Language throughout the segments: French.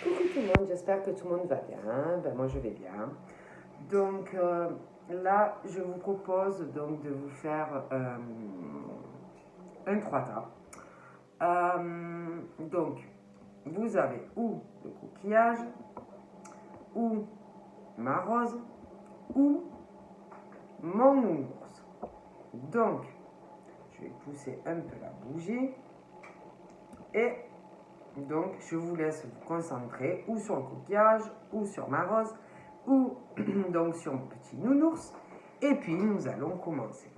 Coucou tout le monde, j'espère que tout le monde va bien. Ben, moi je vais bien. Donc là, je vous propose donc de vous faire un trois donc, vous avez ou le coquillage, ou ma rose, ou mon nounours. Donc, je vais pousser un peu la bougie et donc je vous laisse vous concentrer ou sur le coquillage, ou sur ma rose, ou donc sur mon petit nounours. Et puis nous allons commencer.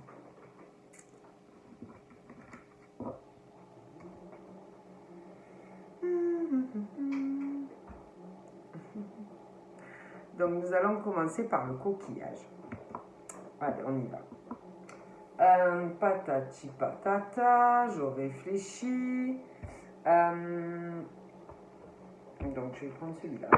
Donc nous allons commencer par le coquillage. Allez, on y va. Patati patata, je réfléchis. Donc je vais prendre celui-là.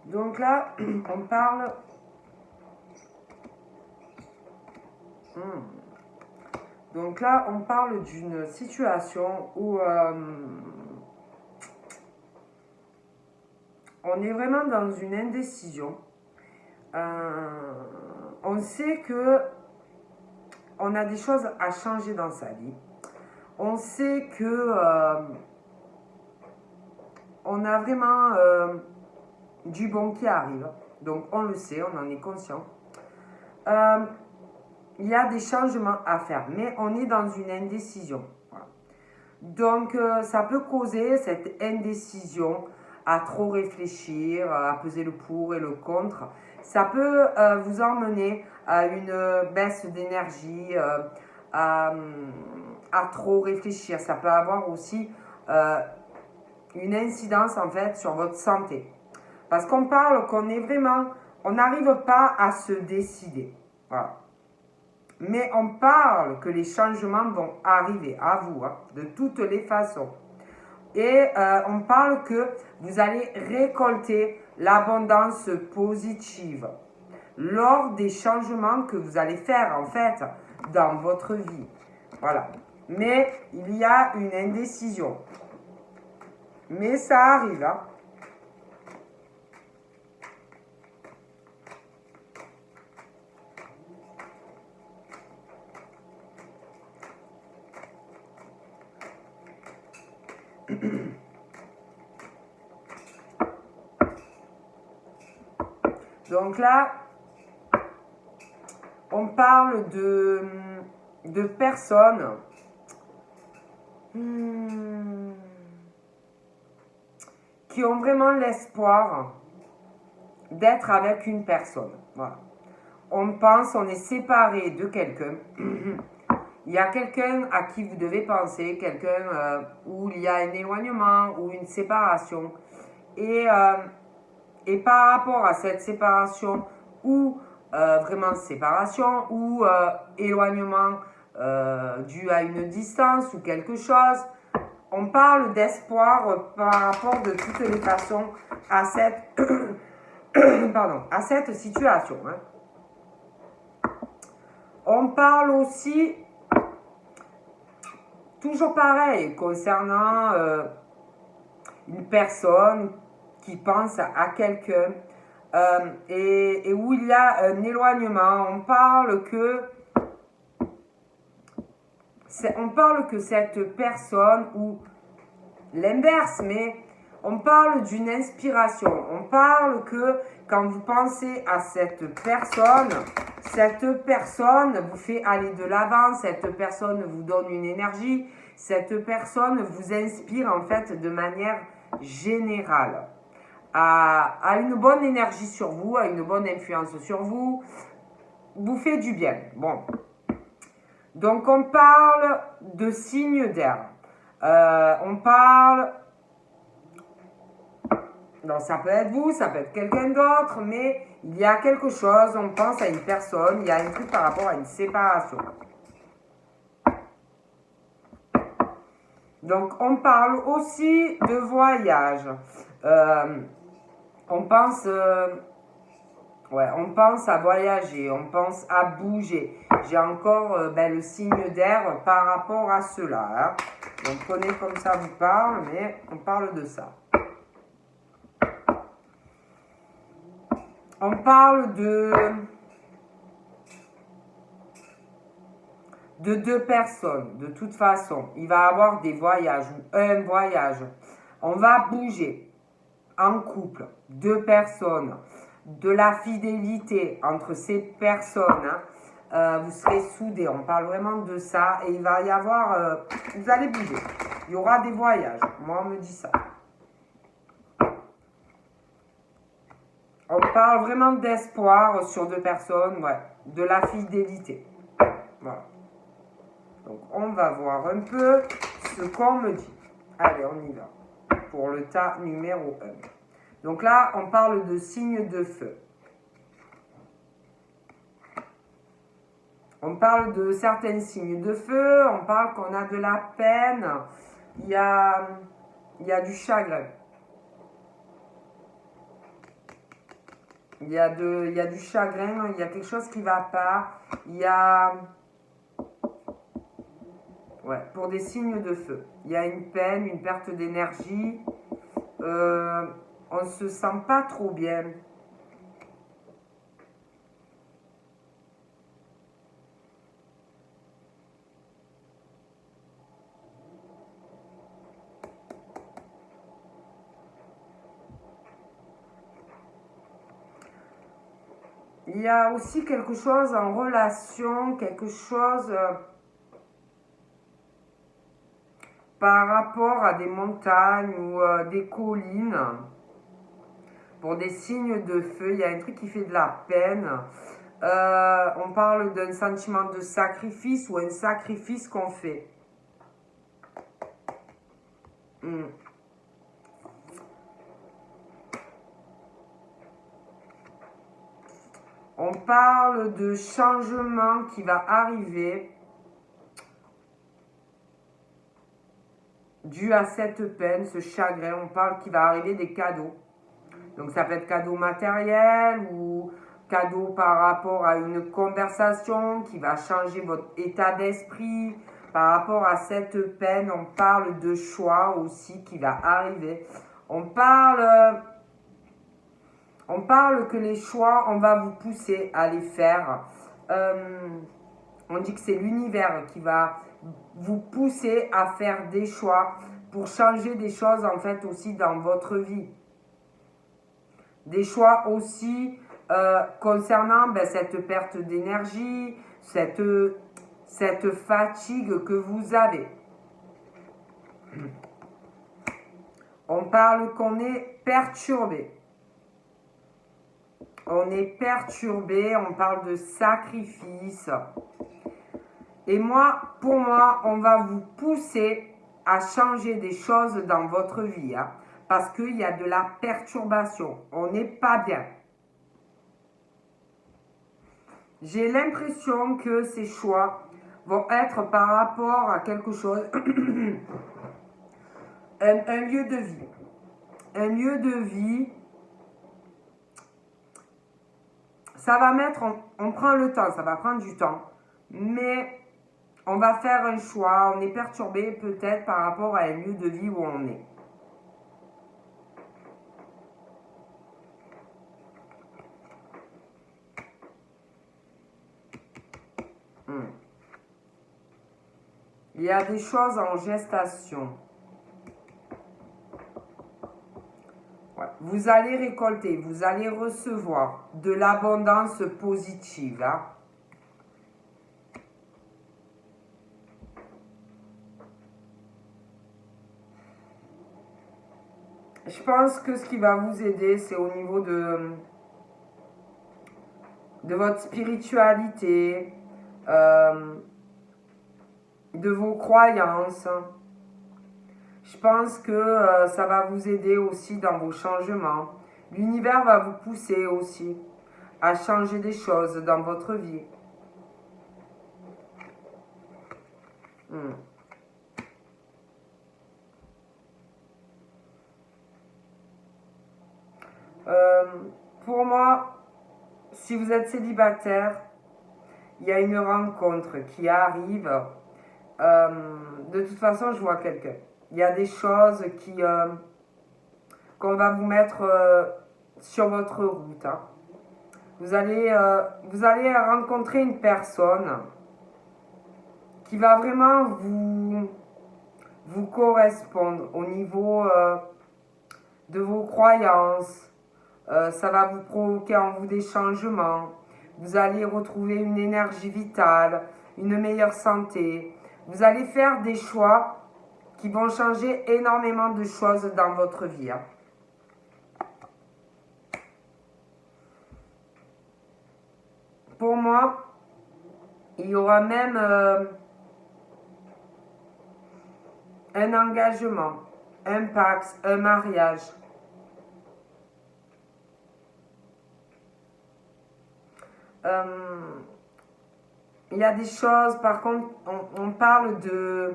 Donc là, on parle. Donc là, on parle d'une situation où on est vraiment dans une indécision. On sait que on a des choses à changer dans sa vie. On sait que on a vraiment du bon qui arrive. Donc on le sait, on en est conscient. Il y a des changements à faire, mais on est dans une indécision. Voilà. Donc ça peut causer cette indécision à trop réfléchir, à peser le pour et le contre. Ça peut vous emmener à une baisse d'énergie, à trop réfléchir. Ça peut avoir aussi une incidence en fait sur votre santé. Parce qu'on parle qu'on est vraiment, on n'arrive pas à se décider. Voilà. Mais on parle que les changements vont arriver à vous, hein, de toutes les façons. Et on parle que vous allez récolter l'abondance positive lors des changements que vous allez faire en fait dans votre vie. Voilà. Mais il y a une indécision. Mais ça arrive, hein. Donc là, on parle de personnes qui ont vraiment l'espoir d'être avec une personne. Voilà. On pense, on est séparé de quelqu'un. Il y a quelqu'un à qui vous devez penser, quelqu'un où il y a un éloignement ou une séparation. Et par rapport à cette séparation ou vraiment séparation ou éloignement dû à une distance ou quelque chose, on parle d'espoir par rapport de toutes les façons à cette, à cette situation. Hein. On parle aussi, toujours pareil, concernant une personne qui pense à quelqu'un et où il y a un éloignement. On parle que cette personne, ou l'inverse, mais on parle d'une inspiration. On parle que quand vous pensez à cette personne vous fait aller de l'avant, cette personne vous donne une énergie, cette personne vous inspire en fait de manière générale, à une bonne énergie sur vous, à une bonne influence sur vous, vous fait du bien. Bon. Donc on parle de signes d'air. On parle... Donc ça peut être vous, ça peut être quelqu'un d'autre, mais il y a quelque chose, on pense à une personne, il y a un truc par rapport à une séparation. Donc on parle aussi de voyage. On pense, ouais, on pense à voyager, on pense à bouger. J'ai encore ben, le signe d'air par rapport à cela. Hein. Donc prenez comme ça vous parle, mais on parle de ça. On parle de deux personnes, de toute façon. Il va y avoir des voyages ou un voyage. On va bouger en couple, deux personnes, de la fidélité entre ces personnes. Hein. Vous serez soudés, on parle vraiment de ça. Et il va y avoir, vous allez bouger. Il y aura des voyages, moi on me dit ça. On parle vraiment d'espoir sur deux personnes, ouais, de la fidélité. Voilà. Donc, on va voir un peu ce qu'on me dit. Allez, on y va. Pour le tas numéro 1. Donc là, on parle de signes de feu. On parle de certains signes de feu. On parle qu'on a de la peine. Il y a du chagrin. Il y a du chagrin. Il y a quelque chose qui ne va pas. Il y a... Ouais, pour des signes de feu. Il y a une peine, une perte d'énergie. On ne se sent pas trop bien. Il y a aussi quelque chose en relation, quelque chose par rapport à des montagnes ou des collines. Pour des signes de feu, il y a un truc qui fait de la peine. On parle d'un sentiment de sacrifice ou un sacrifice qu'on fait. On parle de changement qui va arriver dû à cette peine, ce chagrin. On parle qu'il va arriver des cadeaux. Donc ça peut être cadeau matériel ou cadeau par rapport à une conversation qui va changer votre état d'esprit. Par rapport à cette peine, on parle de choix aussi qui va arriver. On parle que les choix, on va vous pousser à les faire. On dit que c'est l'univers qui va vous pousser à faire des choix pour changer des choses en fait aussi dans votre vie. Des choix aussi concernant cette perte d'énergie, cette fatigue que vous avez. On parle qu'on est perturbé. On est perturbé, on parle de sacrifice. Et pour moi, on va vous pousser à changer des choses dans votre vie. Hein, parce qu'il y a de la perturbation. On n'est pas bien. J'ai l'impression que ces choix vont être par rapport à quelque chose, un lieu de vie. Un lieu de vie, ça va mettre, on prend le temps, ça va prendre du temps, mais on va faire un choix, on est perturbé peut-être par rapport à un lieu de vie où on est. Il y a des choses en gestation. Ouais. Vous allez récolter, vous allez recevoir de l'abondance positive. Hein. Je pense que ce qui va vous aider, c'est au niveau de votre spiritualité, de vos croyances. Je pense que ça va vous aider aussi dans vos changements. L'univers va vous pousser aussi à changer des choses dans votre vie. Euh, pour moi, si vous êtes célibataire, il y a une rencontre qui arrive. De toute façon, je vois quelqu'un. Il y a des choses qu'on va vous mettre sur votre route. Hein. Vous allez rencontrer une personne qui va vraiment vous correspondre au niveau de vos croyances. Ça va vous provoquer en vous des changements. Vous allez retrouver une énergie vitale, une meilleure santé. Vous allez faire des choix qui vont changer énormément de choses dans votre vie. Hein. Pour moi, il y aura même un engagement, un pacte, un mariage. Il y a des choses, par contre, on parle de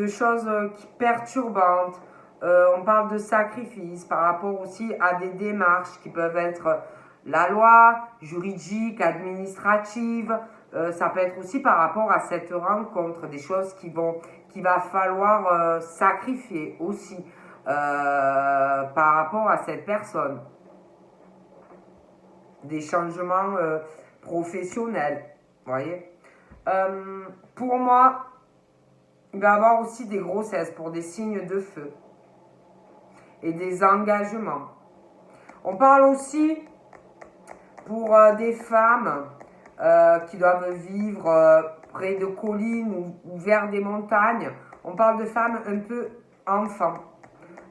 choses perturbantes. On parle de sacrifices par rapport aussi à des démarches qui peuvent être la loi, juridique, administrative. Ça peut être aussi par rapport à cette rencontre, des choses qu'il va falloir sacrifier aussi par rapport à cette personne. Des changements professionnels, vous voyez. Pour moi, il va y avoir aussi des grossesses pour des signes de feu et des engagements. On parle aussi pour des femmes qui doivent vivre près de collines ou vers des montagnes. On parle de femmes un peu enfants,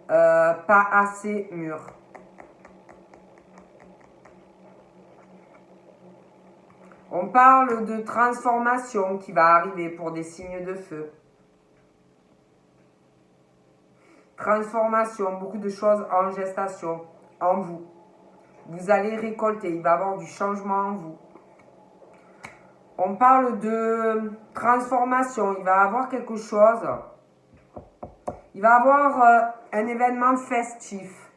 pas assez mûres. On parle de transformation qui va arriver pour des signes de feu. Transformation, beaucoup de choses en gestation, en vous. Vous allez récolter, il va y avoir du changement en vous. On parle de transformation, il va y avoir quelque chose. Il va y avoir un événement festif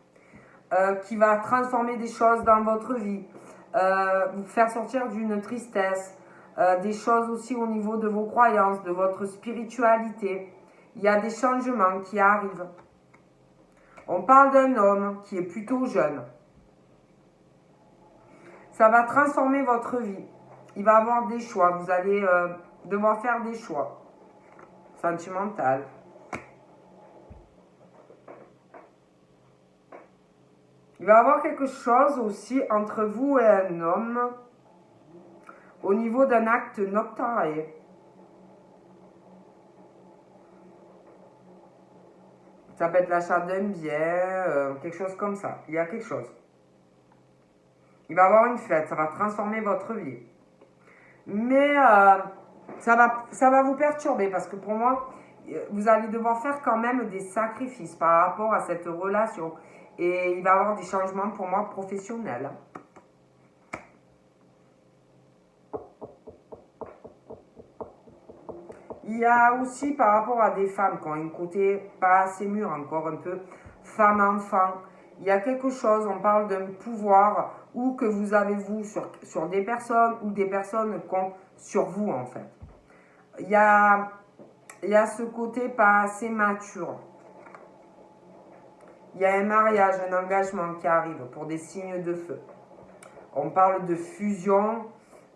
qui va transformer des choses dans votre vie. Vous faire sortir d'une tristesse, des choses aussi au niveau de vos croyances, de votre spiritualité. Il y a des changements qui arrivent. On parle d'un homme qui est plutôt jeune. Ça va transformer votre vie. Il va avoir des choix. Vous allez devoir faire des choix sentimentaux. Il va y avoir quelque chose aussi entre vous et un homme au niveau d'un acte notarié. Ça peut être l'achat d'un bien, quelque chose comme ça. Il y a quelque chose. Il va y avoir une fête, ça va transformer votre vie. Mais ça va vous perturber parce que pour moi, vous allez devoir faire quand même des sacrifices par rapport à cette relation. Et il va y avoir des changements pour moi professionnels. Il y a aussi par rapport à des femmes qui ont un côté pas assez mûr encore, un peu femme-enfant. Il y a quelque chose, on parle d'un pouvoir ou que vous avez vous sur des personnes ou des personnes qui sur vous en fait. Il y a ce côté pas assez mature. Il y a un mariage, un engagement qui arrive pour des signes de feu. On parle de fusion,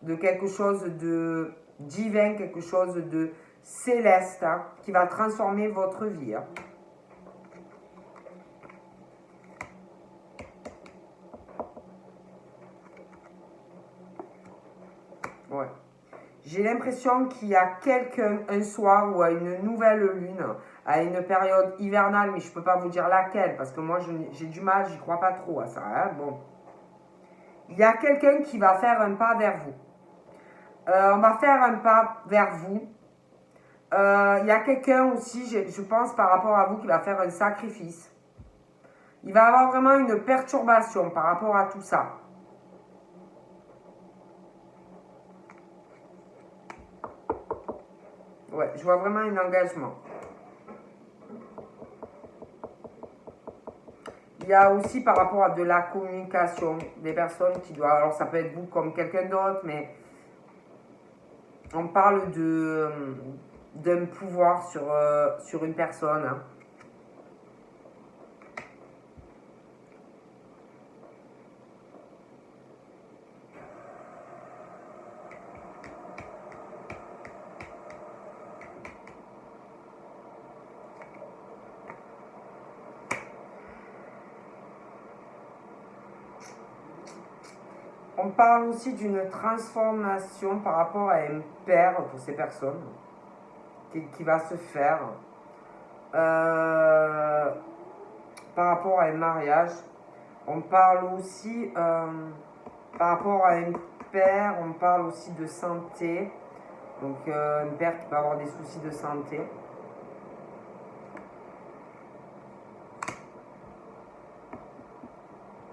de quelque chose de divin, quelque chose de céleste hein, qui va transformer votre vie. Hein. Ouais. J'ai l'impression qu'il y a quelqu'un un soir ou à une nouvelle lune, à une période hivernale, mais je ne peux pas vous dire laquelle, parce que moi j'ai du mal, j'y crois pas trop à ça. Hein, bon. Il y a quelqu'un qui va faire un pas vers vous. On va faire un pas vers vous. Il y a quelqu'un aussi, je pense, par rapport à vous, qui va faire un sacrifice. Il va avoir vraiment une perturbation par rapport à tout ça. Ouais, je vois vraiment un engagement. Il y a aussi par rapport à de la communication, des personnes qui doivent, alors ça peut être vous comme quelqu'un d'autre, mais on parle d'un pouvoir sur une personne. Hein. On parle aussi d'une transformation par rapport à un père pour ces personnes qui va se faire par rapport à un mariage. On parle aussi par rapport à un père, on parle aussi de santé. Donc un père qui peut avoir des soucis de santé.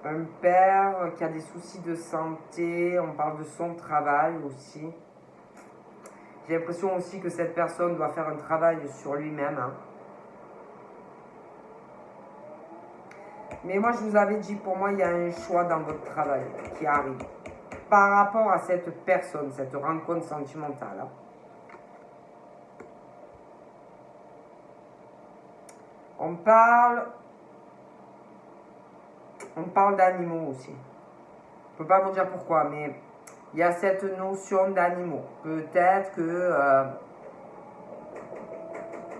Un père qui a des soucis de santé, on parle de son travail aussi. J'ai l'impression aussi que cette personne doit faire un travail sur lui-même. Hein. Mais moi, je vous avais dit, pour moi, il y a un choix dans votre travail qui arrive. Par rapport à cette personne, cette rencontre sentimentale. Hein. On parle d'animaux aussi. Je ne peux pas vous dire pourquoi, mais il y a cette notion d'animaux. Peut-être que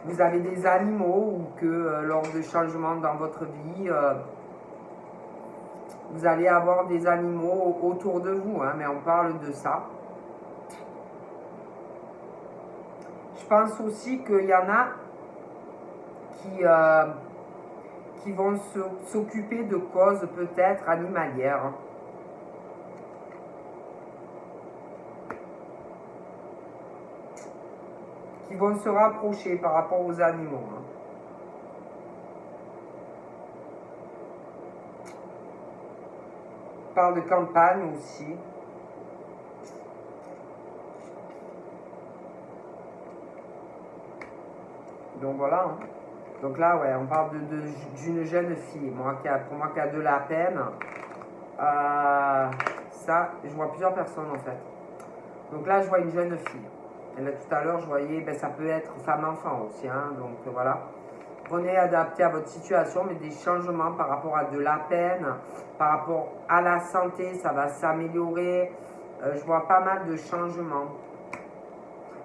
vous avez des animaux ou que lors de changements dans votre vie, vous allez avoir des animaux autour de vous, hein, mais on parle de ça. Je pense aussi qu'il y en a qui vont s'occuper de causes peut-être animalières. Hein. Qui vont se rapprocher par rapport aux animaux. Hein. On parle de campagne aussi. Donc voilà. Hein. Donc là, ouais, on parle d'une jeune fille. Pour moi qui a de la peine. Ça, je vois plusieurs personnes en fait. Donc là, je vois une jeune fille. Et là, tout à l'heure, je voyais, ça peut être femme-enfant aussi. Hein, donc voilà. Prenez adapté à votre situation, mais des changements par rapport à de la peine, par rapport à la santé, ça va s'améliorer. Je vois pas mal de changements.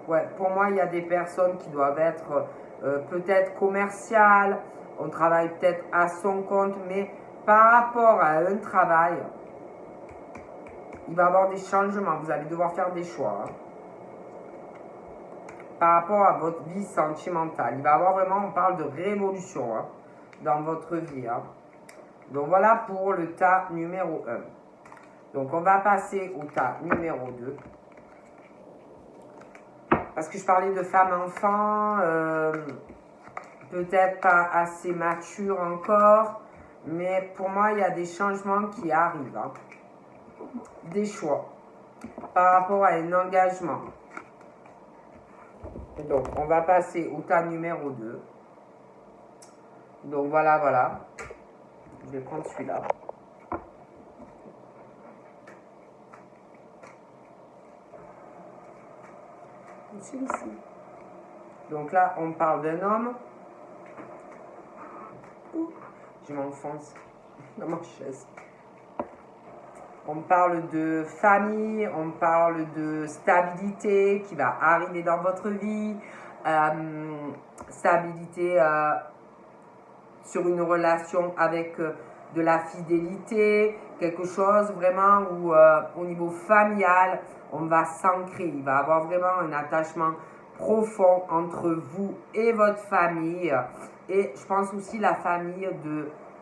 Ouais, pour moi, il y a des personnes qui doivent être peut-être commerciales. On travaille peut-être à son compte, mais par rapport à un travail, il va y avoir des changements. Vous allez devoir faire des choix. Hein. Par rapport à votre vie sentimentale. Il va y avoir vraiment, on parle de révolution hein, dans votre vie. Hein. Donc voilà pour le tas numéro 1. Donc on va passer au tas numéro 2. Parce que je parlais de femme-enfant, peut-être pas assez mature encore, mais pour moi il y a des changements qui arrivent. Hein. Des choix par rapport à un engagement. Donc, on va passer au tas numéro 2. Donc, voilà. Je vais prendre celui-là. Celui-ci. Donc là, on parle d'un homme. Je m'enfonce dans ma chaise. On parle de famille, on parle de stabilité qui va arriver dans votre vie, stabilité sur une relation avec de la fidélité, quelque chose vraiment où au niveau familial, on va s'ancrer. Il va y avoir vraiment un attachement profond entre vous et votre famille. Et je pense aussi la famille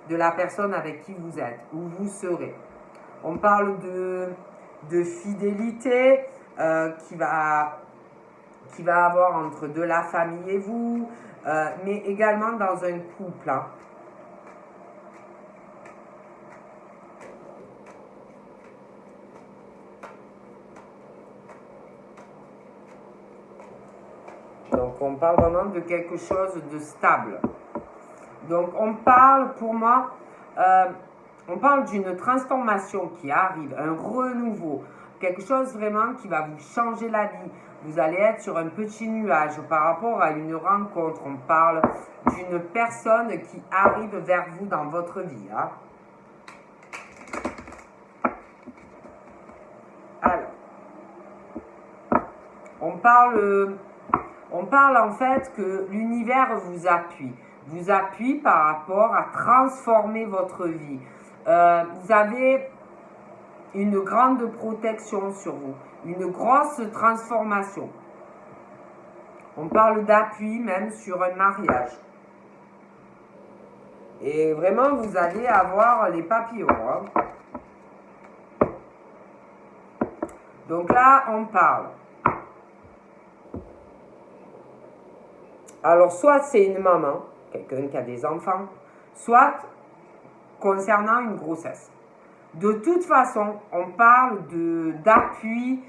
de la personne avec qui vous êtes, où vous serez. On parle de fidélité qui va avoir entre de la famille et vous, mais également dans un couple. Hein. Donc on parle vraiment de quelque chose de stable. Donc on parle pour moi On parle d'une transformation qui arrive, un renouveau, quelque chose vraiment qui va vous changer la vie. Vous allez être sur un petit nuage par rapport à une rencontre. On parle d'une personne qui arrive vers vous dans votre vie. Hein. Alors, on parle en fait que l'univers vous appuie par rapport à transformer votre vie. Vous avez une grande protection sur vous, une grosse transformation. On parle d'appui même sur un mariage. Et vraiment, vous allez avoir les papillons. Hein. Donc là, on parle. Alors, soit c'est une maman, quelqu'un qui a des enfants, soit concernant une grossesse. De toute façon, on parle d'appui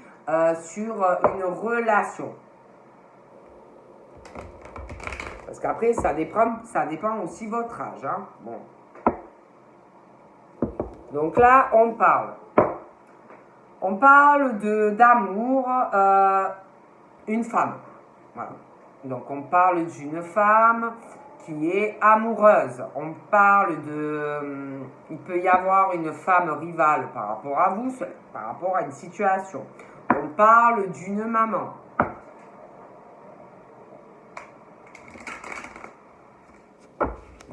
sur une relation. Parce qu'après, ça dépend aussi de votre âge. Hein. Bon. Donc là, on parle. On parle d'amour, une femme. Voilà. Donc on parle d'une femme qui est amoureuse. On parle il peut y avoir une femme rivale par rapport à vous, par rapport à une situation. On parle d'une maman.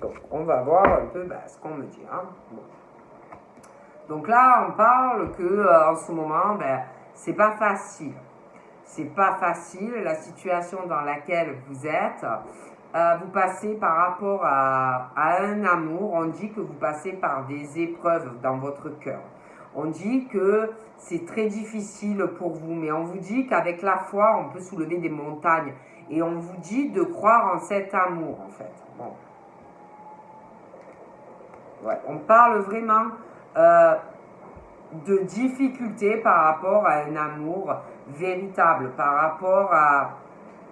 Donc on va voir un peu ce qu'on me dit. Hein. Bon. Donc là, on parle que en ce moment, c'est pas facile. C'est pas facile la situation dans laquelle vous êtes. Vous passez par rapport à un amour. On dit que vous passez par des épreuves dans votre cœur. On dit que c'est très difficile pour vous, mais on vous dit qu'avec la foi, on peut soulever des montagnes. Et on vous dit de croire en cet amour, en fait. Bon. Ouais, on parle vraiment de difficultés par rapport à un amour véritable, par rapport à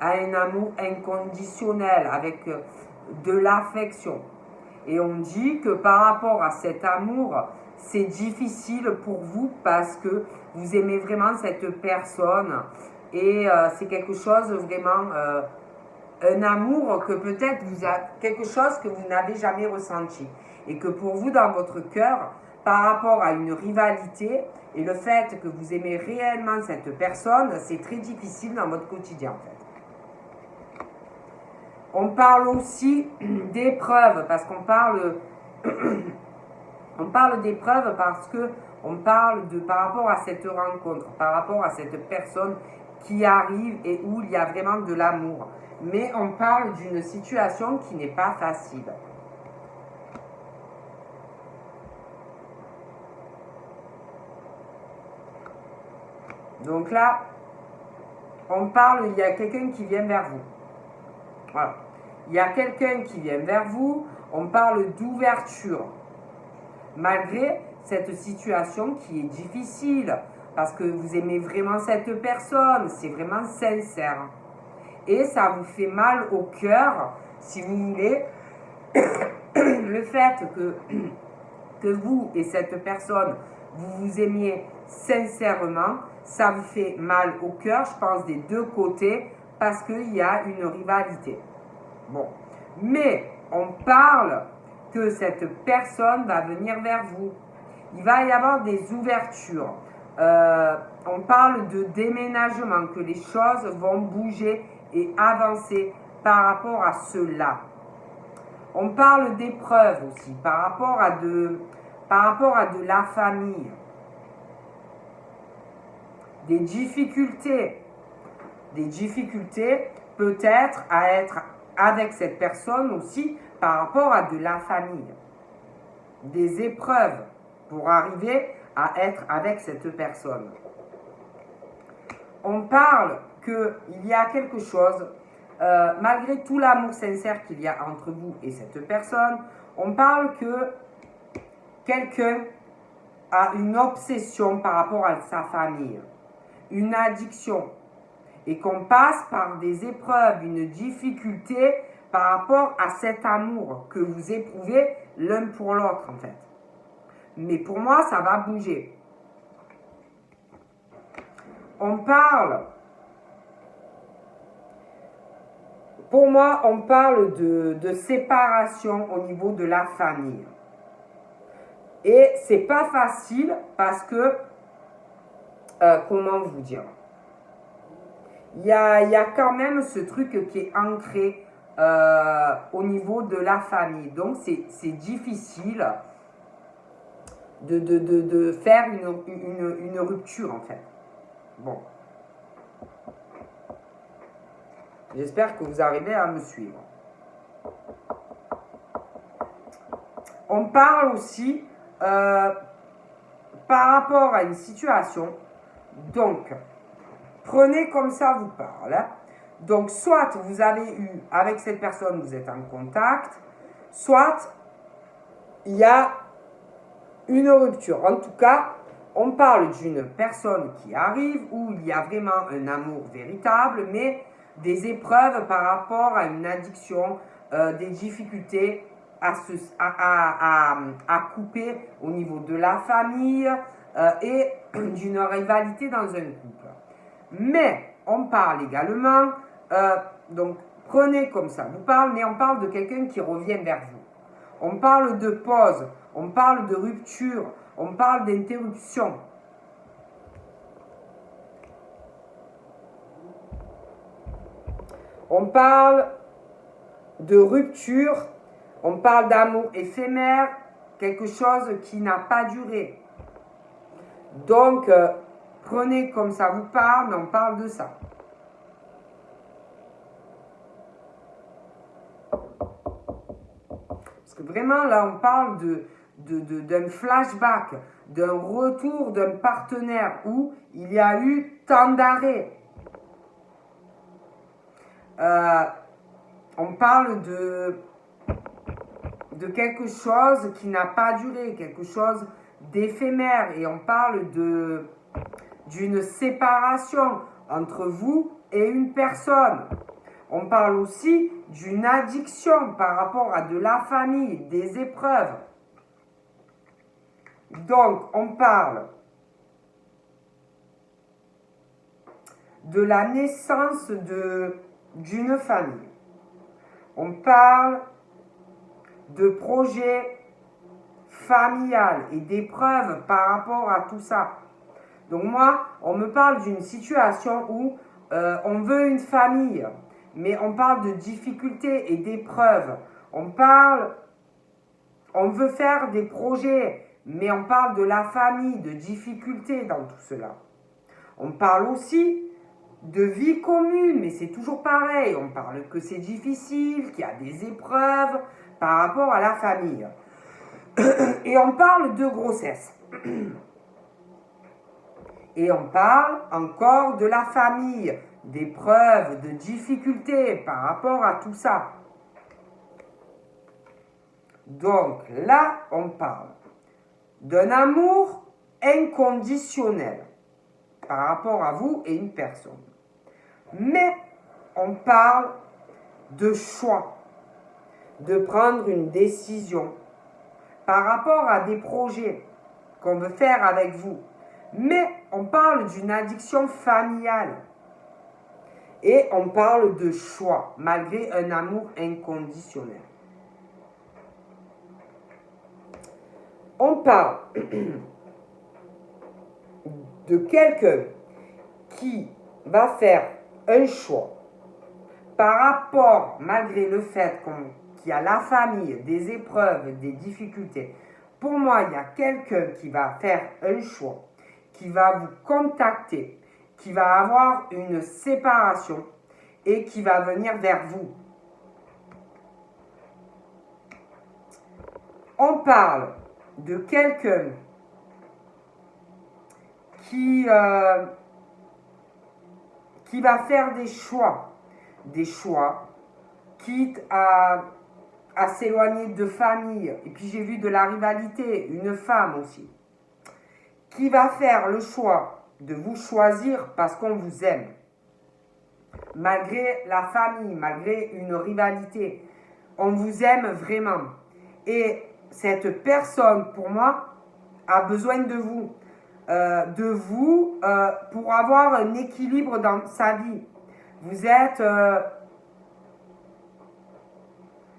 un amour inconditionnel, avec de l'affection. Et on dit que par rapport à cet amour, c'est difficile pour vous parce que vous aimez vraiment cette personne et c'est quelque chose vraiment, un amour que peut-être quelque chose que vous n'avez jamais ressenti. Et que pour vous, dans votre cœur, par rapport à une rivalité et le fait que vous aimez réellement cette personne, c'est très difficile dans votre quotidien en fait. On parle aussi d'épreuves parce qu'on parle, on parle d'épreuves parce que on parle par rapport à cette rencontre, par rapport à cette personne qui arrive et où il y a vraiment de l'amour. Mais on parle d'une situation qui n'est pas facile. Donc là, on parle, il y a quelqu'un qui vient vers vous. Voilà. Il y a quelqu'un qui vient vers vous, on parle d'ouverture. Malgré cette situation qui est difficile, parce que vous aimez vraiment cette personne, c'est vraiment sincère. Et ça vous fait mal au cœur, si vous voulez, le fait que vous et cette personne, vous vous aimiez sincèrement, ça vous fait mal au cœur, je pense, des deux côtés, parce qu'il y a une rivalité. Bon. Mais on parle que cette personne va venir vers vous. Il va y avoir des ouvertures. On parle de déménagement, que les choses vont bouger et avancer par rapport à cela. On parle d'épreuves aussi, par rapport à de la famille. Des difficultés peut-être à être avec cette personne aussi par rapport à de la famille. Des épreuves pour arriver à être avec cette personne. On parle qu'il y a quelque chose, malgré tout l'amour sincère qu'il y a entre vous et cette personne, on parle que quelqu'un a une obsession par rapport à sa famille, une addiction, et qu'on passe par des épreuves, une difficulté par rapport à cet amour que vous éprouvez l'un pour l'autre, en fait. Mais pour moi, ça va bouger. On parle, pour moi, on parle de séparation au niveau de la famille. Et c'est pas facile parce que, comment vous dire, il y a quand même ce truc qui est ancré au niveau de la famille. Donc, c'est difficile de faire une rupture, en fait. Bon. J'espère que vous arrivez à me suivre. On parle aussi par rapport à une situation. Donc, prenez comme ça vous parle. Hein. Donc, soit vous avez eu, avec cette personne, vous êtes en contact, soit il y a une rupture. En tout cas, on parle d'une personne qui arrive où il y a vraiment un amour véritable, mais des épreuves par rapport à une addiction, des difficultés à couper au niveau de la famille et d'une rivalité dans un couple. Mais on parle également, donc prenez comme ça, vous parlez, mais on parle de quelqu'un qui revient vers vous. On parle de pause, on parle de rupture, on parle d'interruption. On parle de rupture, on parle d'amour éphémère, quelque chose qui n'a pas duré. Donc, prenez comme ça vous parle, mais on parle de ça. Parce que vraiment, là, on parle d'un flashback, d'un retour d'un partenaire où il y a eu tant d'arrêts. On parle de quelque chose qui n'a pas duré, quelque chose d'éphémère. Et on parle d'une séparation entre vous et une personne. On parle aussi d'une addiction par rapport à de la famille, des épreuves. Donc, on parle de la naissance d'une famille. On parle de projets familial et d'épreuves par rapport à tout ça. Donc moi, on me parle d'une situation où on veut une famille, mais on parle de difficultés et d'épreuves. On veut faire des projets, mais on parle de la famille, de difficultés dans tout cela. On parle aussi de vie commune, mais c'est toujours pareil. On parle que c'est difficile, qu'il y a des épreuves par rapport à la famille. Et on parle de grossesse. Et on parle encore de la famille, d'épreuves, de difficultés par rapport à tout ça. Donc là, on parle d'un amour inconditionnel par rapport à vous et une personne. Mais on parle de choix, de prendre une décision par rapport à des projets qu'on veut faire avec vous. Mais on parle d'une addiction familiale. Et on parle de choix, malgré un amour inconditionnel. On parle de quelqu'un qui va faire un choix par rapport, malgré le fait qu'il y a la famille, des épreuves, des difficultés. Pour moi, il y a quelqu'un qui va faire un choix, qui va vous contacter, qui va avoir une séparation et qui va venir vers vous. On parle de quelqu'un qui va faire des choix, quitte à s'éloigner de famille. Et puis j'ai vu de la rivalité, une femme aussi, qui va faire le choix de vous choisir parce qu'on vous aime. malgré la famille, malgré une rivalité. On vous aime vraiment. Et cette personne, pour moi, a besoin de vous. Pour avoir un équilibre dans sa vie. Vous êtes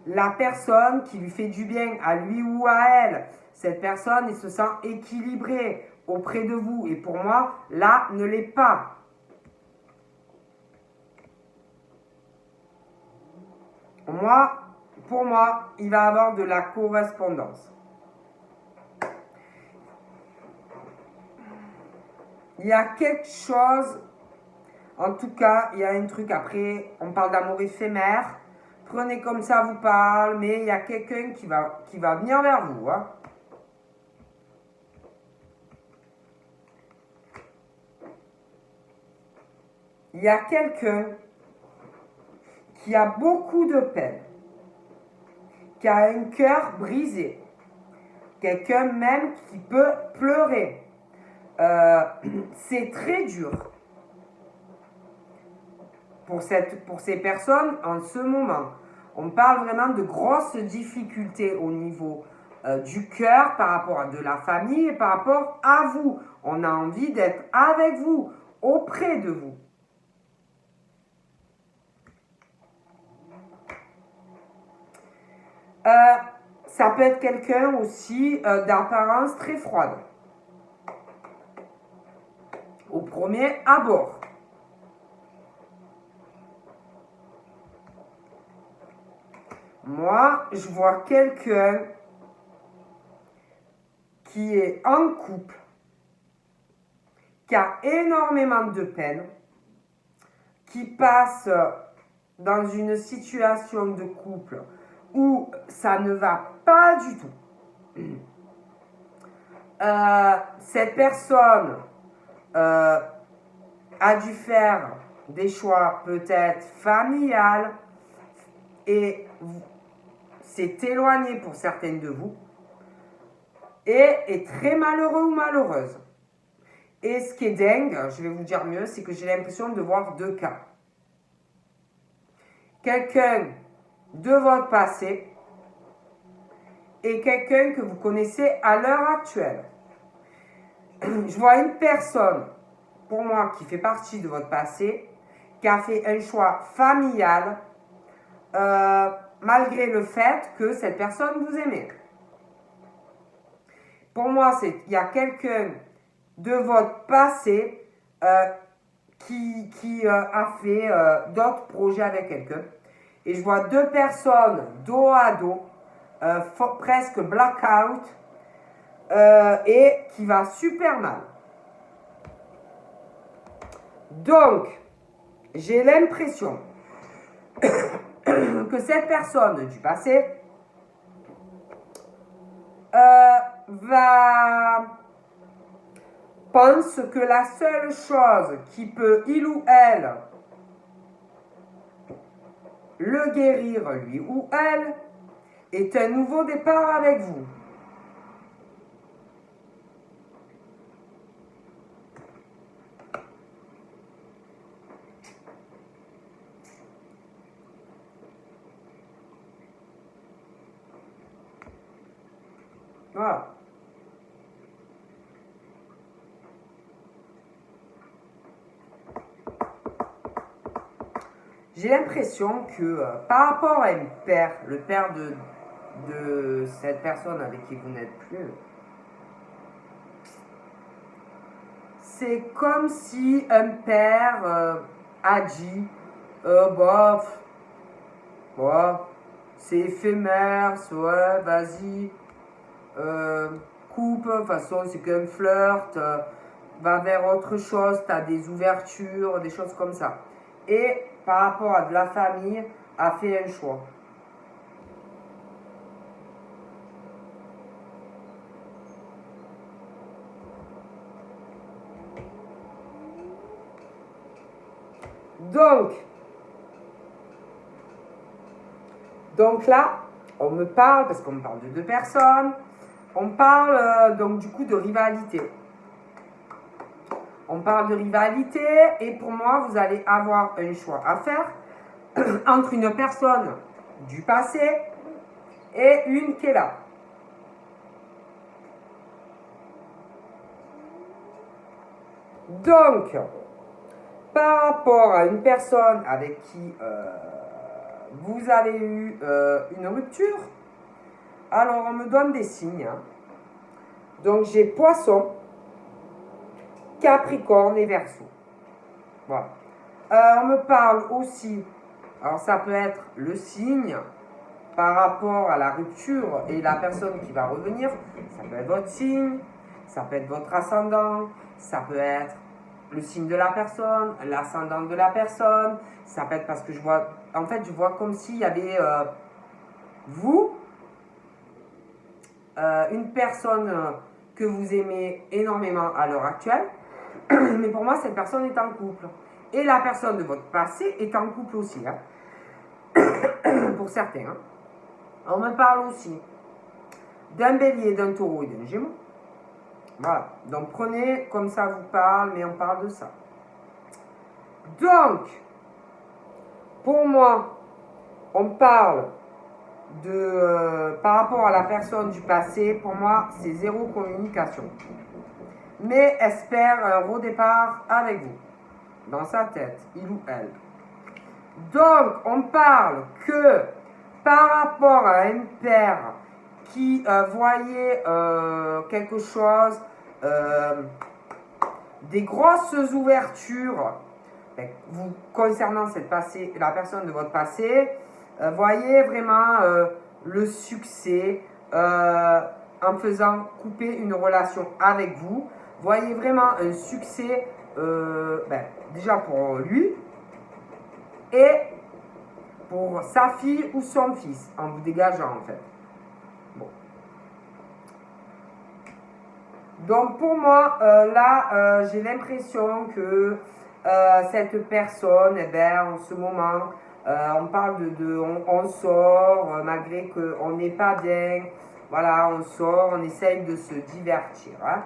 la personne qui lui fait du bien à lui ou à elle. Cette personne, elle se sent équilibrée auprès de vous. Et pour moi, là, ne l'est pas. Pour moi, il va y avoir de la correspondance. Il y a quelque chose, en tout cas, il y a un truc, après, on parle d'amour éphémère. Prenez comme ça vous parle, mais il y a quelqu'un qui va venir vers vous. Hein. Il y a quelqu'un qui a beaucoup de peine, qui a un cœur brisé, quelqu'un même qui peut pleurer. C'est très dur pour ces personnes en ce moment. On parle vraiment de grosses difficultés au niveau du cœur par rapport à de la famille et par rapport à vous. On a envie d'être avec vous, auprès de vous. Ça peut être quelqu'un aussi d'apparence très froide. Au premier abord. Moi, je vois quelqu'un qui est en couple, qui a énormément de peine, qui passe dans une situation de couple où ça ne va pas du tout. Cette personne a dû faire des choix peut-être familiales et s'est éloigné pour certaines de vous et est très malheureux ou malheureuse. Et ce qui est dingue, je vais vous dire mieux, c'est que j'ai l'impression de voir deux cas. Quelqu'un de votre passé et quelqu'un que vous connaissez à l'heure actuelle. Je vois une personne, pour moi, qui fait partie de votre passé, qui a fait un choix familial, malgré le fait que cette personne vous aimait. Pour moi, il y a quelqu'un de votre passé qui a fait d'autres projets avec quelqu'un. Et je vois deux personnes dos à dos, presque blackout, et qui va super mal. Donc, j'ai l'impression que cette personne du passé pense que la seule chose qui peut, il ou elle, le guérir, lui ou elle, est un nouveau départ avec vous. Voilà. J'ai l'impression que par rapport à le père de cette personne avec qui vous n'êtes plus, c'est comme si un père a dit c'est éphémère, ouais, vas-y, coupe, de toute façon c'est qu'un flirt, va vers autre chose, t'as des ouvertures, des choses comme ça. Et par rapport à de la famille, a fait un choix. Donc là, on me parle, parce qu'on me parle de deux personnes, on parle donc du coup de rivalité. On parle de rivalité et pour moi, vous allez avoir un choix à faire entre une personne du passé et une qui est là. Donc, par rapport à une personne avec qui vous avez eu une rupture, alors on me donne des signes. Hein. Donc j'ai Poisson, Capricorne et Verseau. Voilà. On me parle aussi, alors ça peut être le signe par rapport à la rupture et la personne qui va revenir. Ça peut être votre signe, ça peut être votre ascendant, ça peut être le signe de la personne, l'ascendant de la personne. Ça peut être parce que je vois, en fait, je vois comme s'il y avait vous, une personne que vous aimez énormément à l'heure actuelle, mais pour moi, cette personne est en couple. Et la personne de votre passé est en couple aussi, hein. Pour certains. Hein. On me parle aussi d'un bélier, d'un taureau et d'un gémeaux. Voilà. Donc prenez comme ça vous parle, mais on parle de ça. Donc, pour moi, on parle de par rapport à la personne du passé, pour moi, c'est zéro communication. Mais espère un redépart avec vous, dans sa tête, il ou elle. Donc, on parle que par rapport à un père qui voyait quelque chose, des grosses ouvertures, vous concernant la personne de votre passé, voyez vraiment le succès en faisant couper une relation avec vous. Voyez vraiment un succès déjà pour lui et pour sa fille ou son fils, en vous dégageant en fait. Bon. Donc pour moi, là, j'ai l'impression que cette personne, eh ben, en ce moment, on parle on sort, malgré qu'on n'est pas bien, voilà, on sort, on essaye de se divertir. Hein.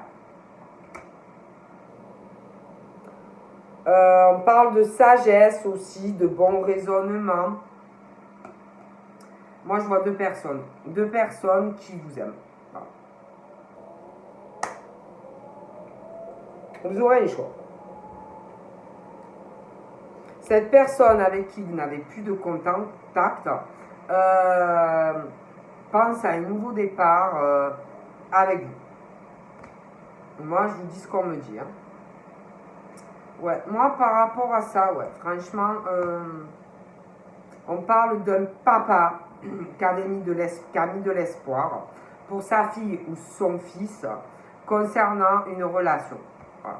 On parle de sagesse aussi, de bon raisonnement. Moi, je vois deux personnes qui vous aiment. Voilà. Vous aurez le choix. Cette personne avec qui vous n'avez plus de contact pense à un nouveau départ avec vous. Moi, je vous dis ce qu'on me dit. Hein. Ouais, moi, par rapport à ça, ouais, franchement, on parle d'un papa qui a mis de l'espoir pour sa fille ou son fils concernant une relation. Voilà.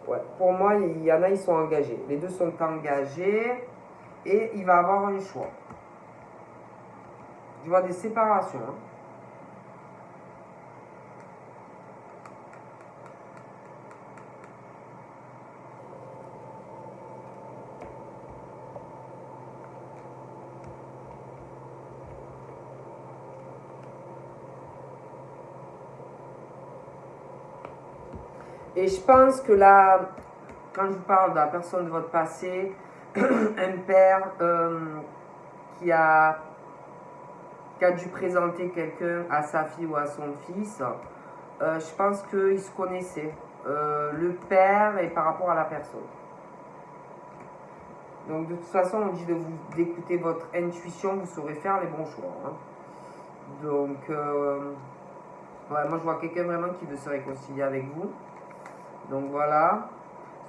Ouais, pour moi, il y en a, ils sont engagés. Les deux sont engagés et il va avoir un choix. Je vois des séparations. Hein. Et je pense que là, quand je vous parle de la personne de votre passé, un père qui a dû présenter quelqu'un à sa fille ou à son fils, je pense qu'ils se connaissaient. Le père et par rapport à la personne. Donc de toute façon, on dit d'écouter votre intuition, vous saurez faire les bons choix. Hein. Donc, ouais, moi je vois quelqu'un vraiment qui veut se réconcilier avec vous. Donc voilà,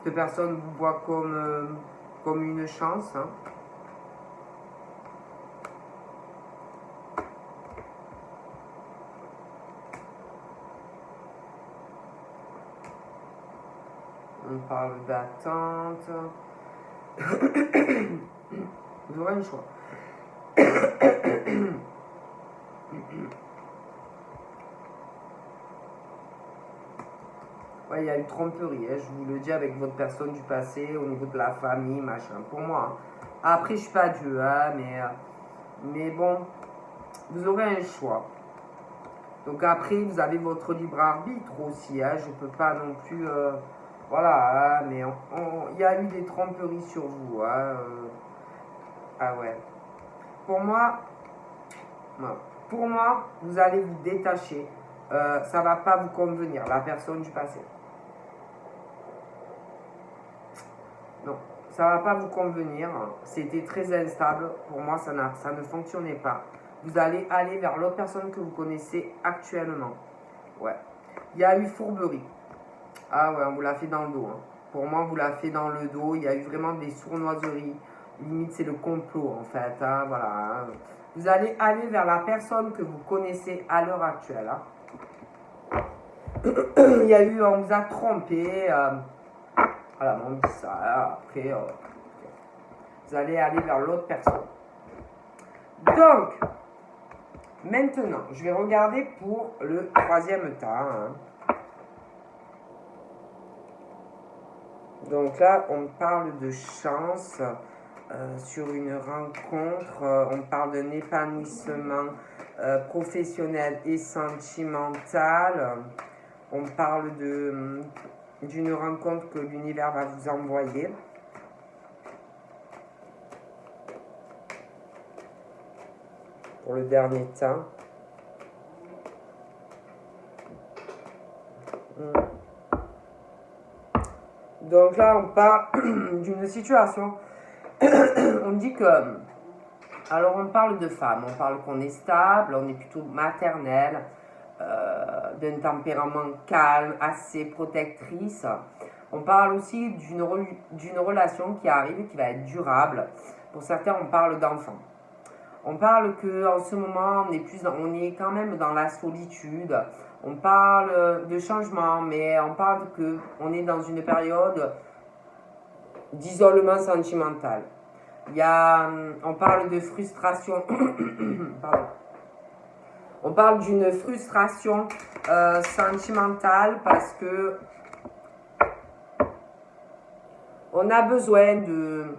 cette personne vous voit comme une chance. Hein. On parle d'attente. Vous aurez un choix. Ouais, il y a eu tromperie, hein, je vous le dis, avec votre personne du passé, au niveau de la famille, machin, pour moi. Hein. Après, je suis pas Dieu, hein, mais bon, vous aurez un choix. Donc après, vous avez votre libre arbitre aussi. Hein, je ne peux pas non plus... voilà, hein, mais il y a eu des tromperies sur vous. Hein, ah ouais. Pour moi, vous allez vous détacher. Ça ne va pas vous convenir, la personne du passé. Non, ça ne va pas vous convenir. C'était très instable. Pour moi, ça ne fonctionnait pas. Vous allez aller vers l'autre personne que vous connaissez actuellement. Ouais. Il y a eu fourberie. Ah ouais, on vous l'a fait dans le dos. Hein. Pour moi, on vous l'a fait dans le dos. Il y a eu vraiment des sournoiseries. Limite, c'est le complot, en fait. Hein, voilà. Hein. Vous allez aller vers la personne que vous connaissez à l'heure actuelle. Hein. Il y a eu, on vous a trompé. Voilà, on dit ça. Hein. Après, vous allez aller vers l'autre personne. Donc, maintenant, je vais regarder pour le troisième tas. Hein. Donc là, on parle de chance sur une rencontre. On parle d'un épanouissement professionnel et sentimental. On parle d'une rencontre que l'univers va vous envoyer. Pour le dernier temps. Donc là, on parle d'une situation. On dit que... Alors, on parle de femme. On parle qu'on est stable, on est plutôt maternelle, d'un tempérament calme, assez protectrice. On parle aussi d'une relation qui arrive, qui va être durable. Pour certains, on parle d'enfants. On parle qu'en ce moment, on est quand même dans la solitude. On parle de changement, mais on parle qu'on est dans une période d'isolement sentimental. On parle de frustration. Pardon. On parle d'une frustration sentimentale parce que on a besoin de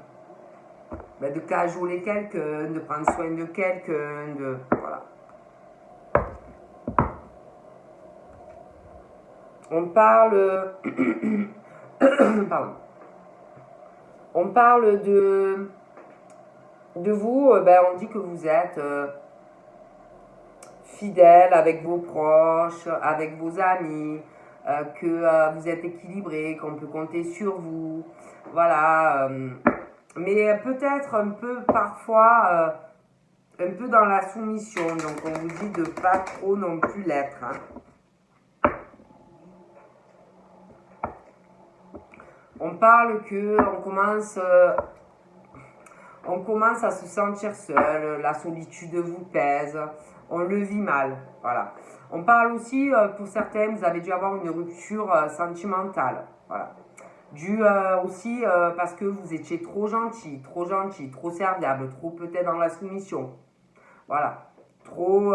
cajoler quelqu'un, de prendre soin de quelqu'un, voilà. On parle... Pardon. On parle de vous, on dit que vous êtes fidèle avec vos proches, avec vos amis, que vous êtes équilibré, qu'on peut compter sur vous. Voilà. Mais peut-être un peu parfois, un peu dans la soumission. Donc on vous dit de pas trop non plus l'être. Hein. On parle qu'on commence à se sentir seul, la solitude vous pèse, on le vit mal. Voilà. On parle aussi, pour certains, vous avez dû avoir une rupture sentimentale. Voilà. Dû aussi parce que vous étiez trop gentil, trop serviable, trop peut-être dans la soumission. Voilà. Trop,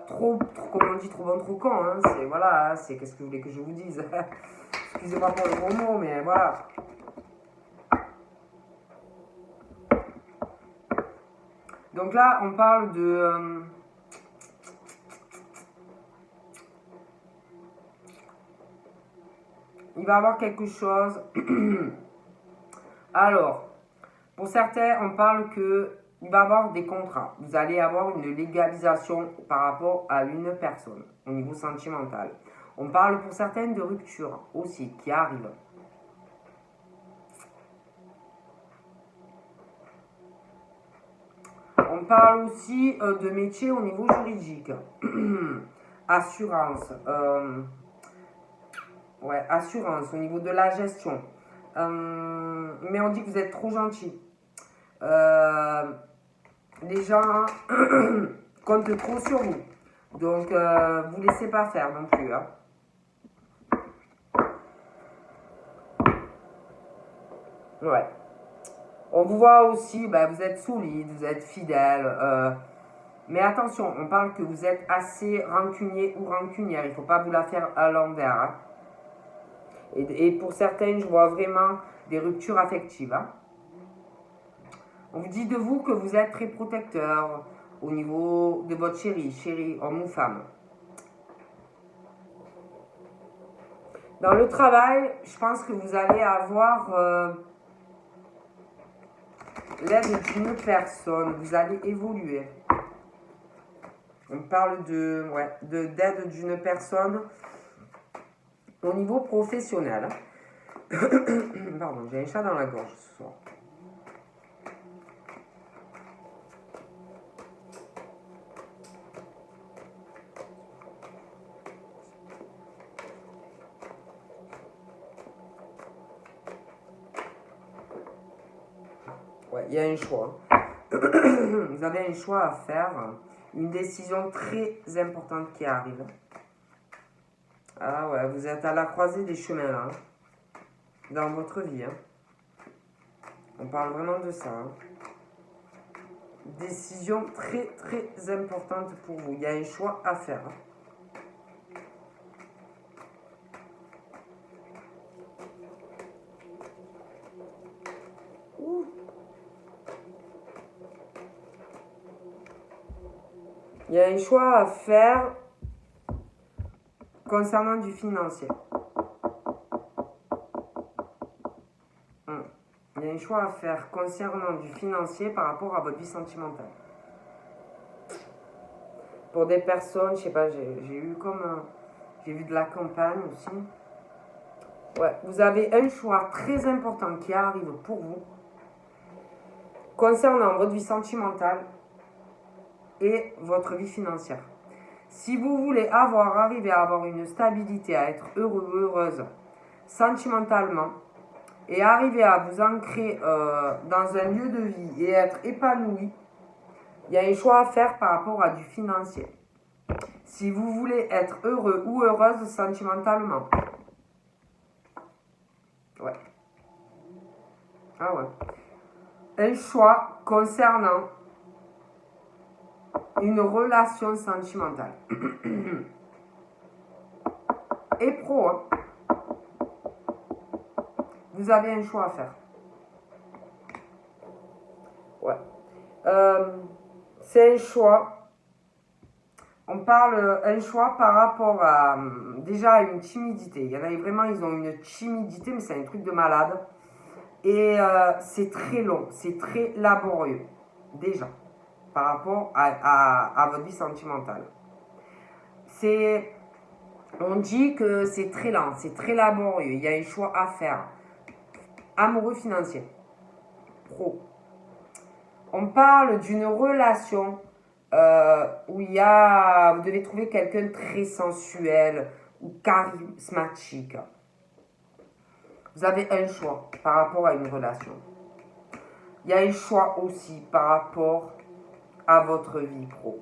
comme on dit, trop bon, trop con. Hein. C'est, voilà, hein, c'est qu'est-ce que vous voulez que je vous dise. Excusez-moi pour le gros mot, mais voilà. Donc là, on parle de... il va y avoir quelque chose. Alors, pour certains, on parle qu'il va y avoir des contrats. Vous allez avoir une légalisation par rapport à une personne au niveau sentimental. On parle pour certaines de rupture aussi qui arrive. On parle aussi de métier au niveau juridique. Assurance. Ouais, assurance au niveau de la gestion. Mais on dit que vous êtes trop gentil. Les gens comptent trop sur vous. Donc, vous ne laissez pas faire non plus. Hein. Ouais. On vous voit aussi, vous êtes solide, vous êtes fidèle. Mais attention, on parle que vous êtes assez rancunier ou rancunière. Il ne faut pas vous la faire à l'envers. Hein. Et pour certains, je vois vraiment des ruptures affectives. Hein. On vous dit de vous que vous êtes très protecteur, au niveau de votre chéri, homme ou femme. Dans le travail, je pense que vous allez avoir l'aide d'une personne, vous allez évoluer. On parle d'aide d'une personne au niveau professionnel. Pardon, j'ai un chat dans la gorge ce soir. Ouais, il y a un choix. Vous avez un choix à faire, une décision très importante qui arrive. Ah ouais, vous êtes à la croisée des chemins là, dans votre vie. On parle vraiment de ça. Décision très très importante pour vous. Il y a un choix à faire. Il y a un choix à faire concernant du financier. Il y a un choix à faire concernant du financier par rapport à votre vie sentimentale. Pour des personnes, je sais pas, j'ai eu j'ai vu de la campagne aussi. Ouais, vous avez un choix très important qui arrive pour vous concernant votre vie sentimentale et votre vie financière. Si vous voulez arriver à avoir une stabilité, à être heureux ou heureuse sentimentalement et arriver à vous ancrer dans un lieu de vie et être épanoui, il y a un choix à faire par rapport à du financier. Si vous voulez être heureux ou heureuse sentimentalement. Ouais. Ah ouais. Un choix concernant une relation sentimentale. Et pro, hein. Vous avez un choix à faire. Ouais. C'est un choix. On parle un choix par rapport à déjà une timidité. Il y en a vraiment, ils ont une timidité, mais c'est un truc de malade. Et c'est très long, c'est très laborieux, déjà, par rapport à votre vie sentimentale. On dit que c'est très lent, c'est très laborieux, il y a un choix à faire. Amoureux financier, pro. On parle d'une relation où vous devez trouver quelqu'un de très sensuel ou charismatique. Vous avez un choix par rapport à une relation. Il y a un choix aussi par rapport à votre vie pro.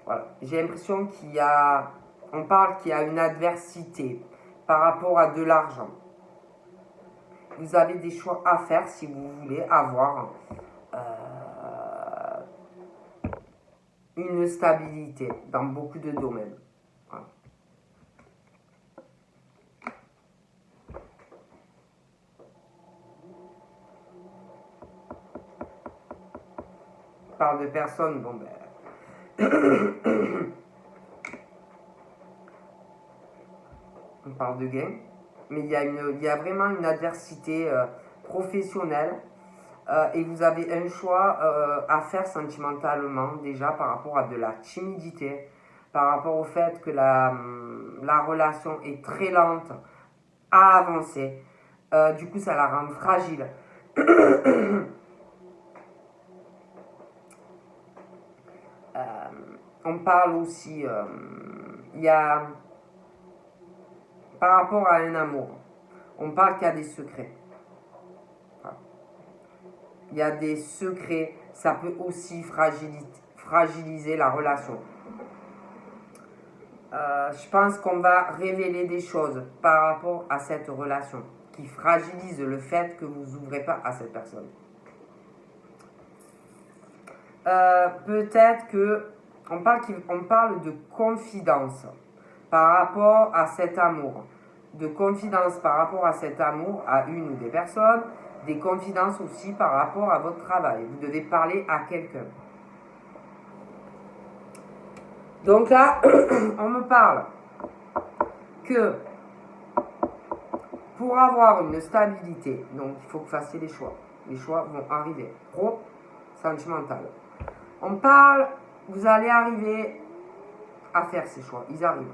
Voilà. J'ai l'impression on parle qu'il y a une adversité par rapport à de l'argent. Vous avez des choix à faire si vous voulez avoir une stabilité dans beaucoup de domaines. Voilà. On parle de personnes, bon ben... on parle de gain, mais il y a vraiment une adversité professionnelle et vous avez un choix à faire sentimentalement déjà par rapport à de la timidité, par rapport au fait que la relation est très lente à avancer. Du coup, ça la rend fragile. On parle aussi, il y a par rapport à un amour, on parle qu'il y a des secrets. Il y a des secrets, ça peut aussi fragiliser la relation. Je pense qu'on va révéler des choses par rapport à cette relation qui fragilise le fait que vous n'ouvrez pas à cette personne. Peut-être que on parle de confidence par rapport à cet amour, de confidence par rapport à cet amour à une ou des personnes, des confidences aussi par rapport à votre travail. Vous devez parler à quelqu'un. Donc là, on me parle que pour avoir une stabilité, donc il faut que vous fassiez les choix. Les choix vont arriver. Pro, sentimental. On parle, vous allez arriver à faire ces choix. Ils arrivent.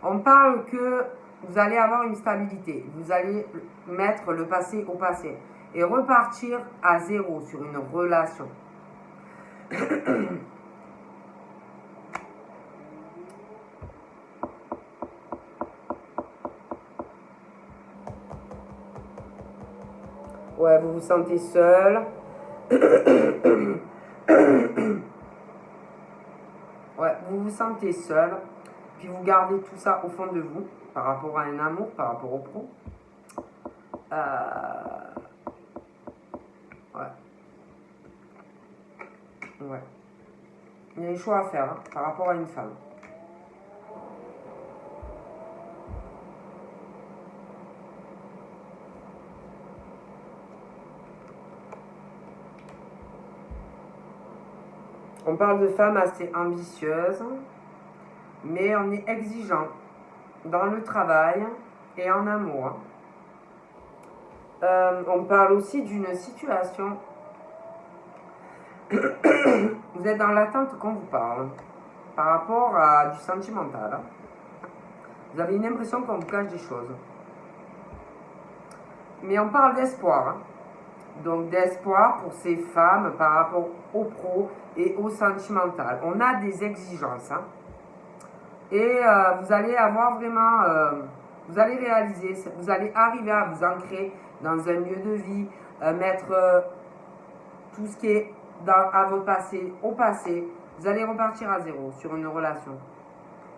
On parle que vous allez avoir une stabilité. Vous allez mettre le passé au passé et repartir à zéro sur une relation. Ouais, vous vous sentez seul. Ouais, vous vous sentez seul. Puis vous gardez tout ça au fond de vous par rapport à un amour, par rapport au pro. Ouais. Ouais. Il y a des choix à faire par rapport à une femme. On parle de femmes assez ambitieuses, mais on est exigeant dans le travail et en amour. On parle aussi d'une situation. Vous êtes dans l'attente qu'on vous parle par rapport à du sentimental. Vous avez une impression qu'on vous cache des choses. Mais on parle d'espoir. Donc d'espoir pour ces femmes par rapport au pro et au sentimental. On a des exigences. Et vous allez avoir vraiment, vous allez réaliser, vous allez arriver à vous ancrer dans un lieu de vie, mettre tout ce qui est à votre passé au passé. Vous allez repartir à zéro sur une relation.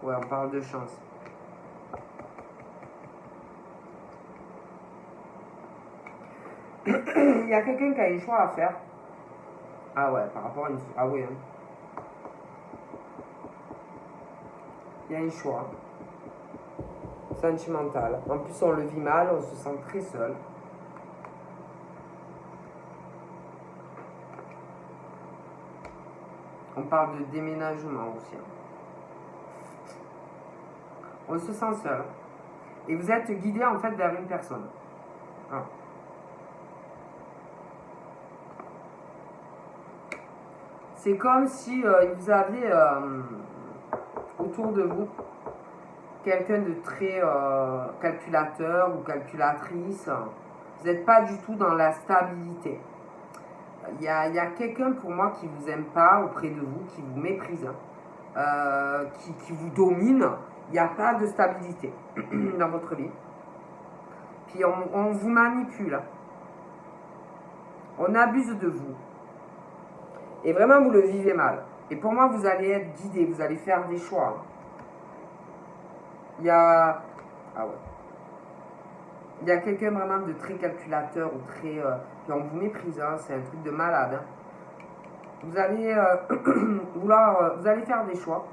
Ouais, on parle de chance. Il y a quelqu'un qui a un choix à faire. Ah ouais, par rapport à une... Ah oui, hein. Il y a un choix sentimental. En plus, on le vit mal, on se sent très seul. On parle de déménagement aussi. On se sent seul. Et vous êtes guidé en fait vers une personne. Ah. C'est comme si vous aviez autour de vous quelqu'un de très calculateur ou calculatrice. Vous n'êtes pas du tout dans la stabilité. Il y a quelqu'un pour moi qui ne vous aime pas auprès de vous, qui vous méprise, qui vous domine. Il n'y a pas de stabilité dans votre vie. Puis on vous manipule. On abuse de vous. Et vraiment, vous le vivez mal. Et pour moi, vous allez être guidé, vous allez faire des choix. Il y a... Ah ouais. Il y a quelqu'un vraiment de très calculateur ou très... puis on vous méprise, hein, c'est un truc de malade. Hein. Vous allez vouloir... vous allez faire des choix.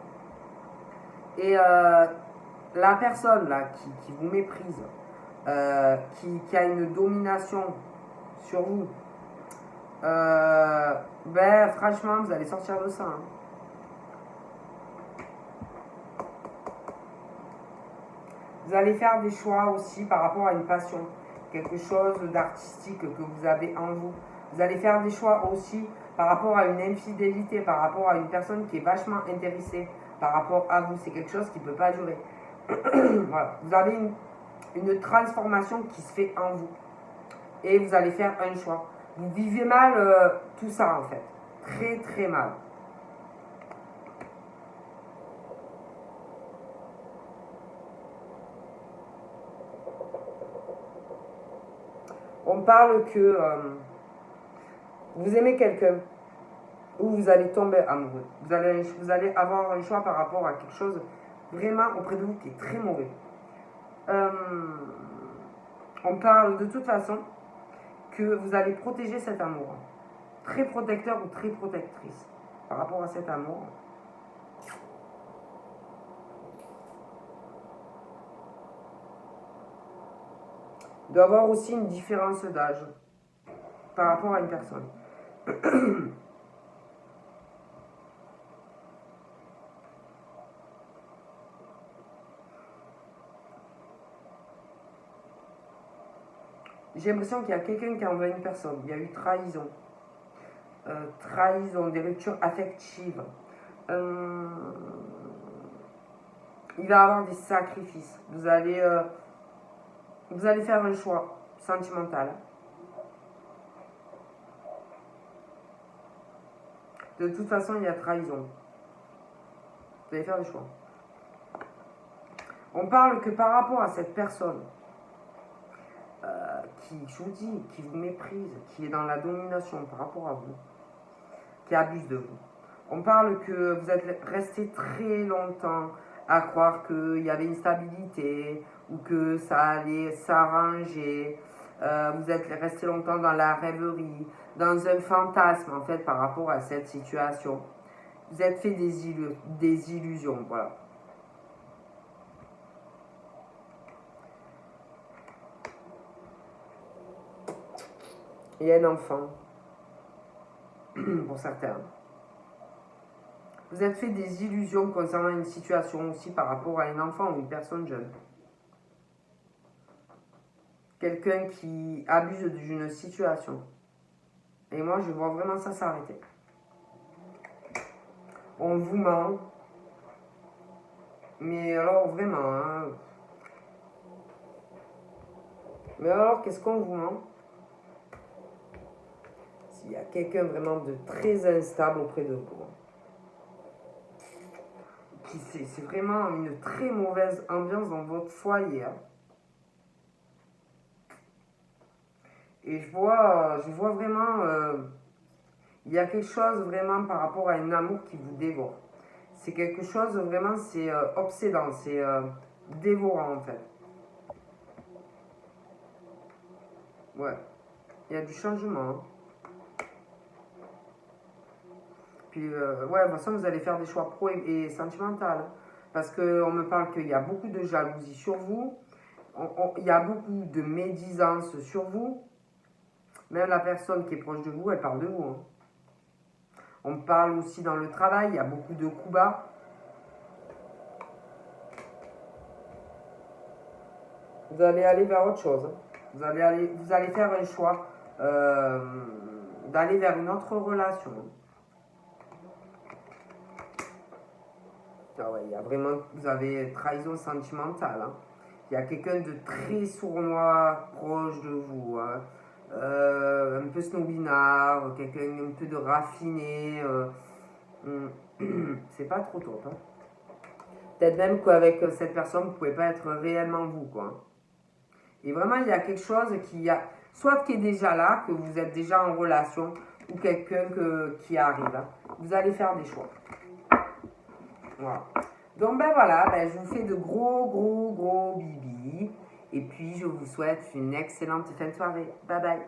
Et la personne là qui vous méprise, qui a une domination sur vous, ben franchement, vous allez sortir de ça. Hein. Vous allez faire des choix aussi par rapport à une passion, quelque chose d'artistique que vous avez en vous. Vous allez faire des choix aussi par rapport à une infidélité, par rapport à une personne qui est vachement intéressée par rapport à vous. C'est quelque chose qui ne peut pas durer. Voilà. Vous avez une transformation qui se fait en vous. Et vous allez faire un choix. Vous vivez mal tout ça en fait. Très très mal. On parle que vous aimez quelqu'un ou vous allez tomber amoureux. Vous allez avoir un choix par rapport à quelque chose vraiment auprès de vous qui est très mauvais. On parle de toute façon que vous allez protéger cet amour. Très protecteur ou très protectrice par rapport à cet amour. Il doit y avoir aussi une différence d'âge par rapport à une personne. J'ai l'impression qu'il y a quelqu'un qui envoie une personne. Il y a eu trahison. Trahison, des ruptures affectives. Il va y avoir des sacrifices. Vous allez faire un choix sentimental. De toute façon, il y a trahison. Vous allez faire des choix. On parle que par rapport à cette personne qui, je vous dis, qui vous méprise, qui est dans la domination par rapport à vous, qui abuse de vous. On parle que vous êtes resté très longtemps à croire qu'il y avait une stabilité ou que ça allait s'arranger. Vous êtes resté longtemps dans la rêverie, dans un fantasme en fait par rapport à cette situation. Vous êtes fait des illusions, voilà. Il y a un enfant, pour certains. Vous êtes fait des illusions concernant une situation aussi par rapport à un enfant ou une personne jeune. Quelqu'un qui abuse d'une situation. Et moi, je vois vraiment ça s'arrêter. On vous ment. Mais alors, vraiment, hein. Mais alors, qu'est-ce qu'on vous ment? S'il y a quelqu'un vraiment de très instable auprès de vous. C'est vraiment une très mauvaise ambiance dans votre foyer. Hein. Et je vois vraiment, il y a quelque chose vraiment par rapport à un amour qui vous dévore. C'est quelque chose vraiment, c'est obsédant, c'est dévorant en fait. Ouais, il y a du changement. Hein. Puis, ouais, de toute façon, vous allez faire des choix pro et sentimentaux. Parce qu'on me parle qu'il y a beaucoup de jalousie sur vous. Il y a beaucoup de médisance sur vous. Même la personne qui est proche de vous, elle parle de vous. Hein. On me parle aussi dans le travail, il y a beaucoup de coups bas. Vous allez aller vers autre chose. Hein. Vous allez faire un choix d'aller vers une autre relation. Ah ouais, il y a vraiment, vous avez trahison sentimentale. Hein. Il y a quelqu'un de très sournois proche de vous. Hein. Un peu snobinard, quelqu'un un peu de raffiné. C'est pas trop top. Hein. Peut-être même qu'avec cette personne, vous ne pouvez pas être réellement vous. Quoi. Et vraiment, il y a quelque chose soit qui est déjà là, que vous êtes déjà en relation, ou quelqu'un qui arrive. Hein. Vous allez faire des choix. Voilà. Donc ben voilà, je vous fais de gros bibis. Et puis je vous souhaite une excellente fin de soirée. Bye bye.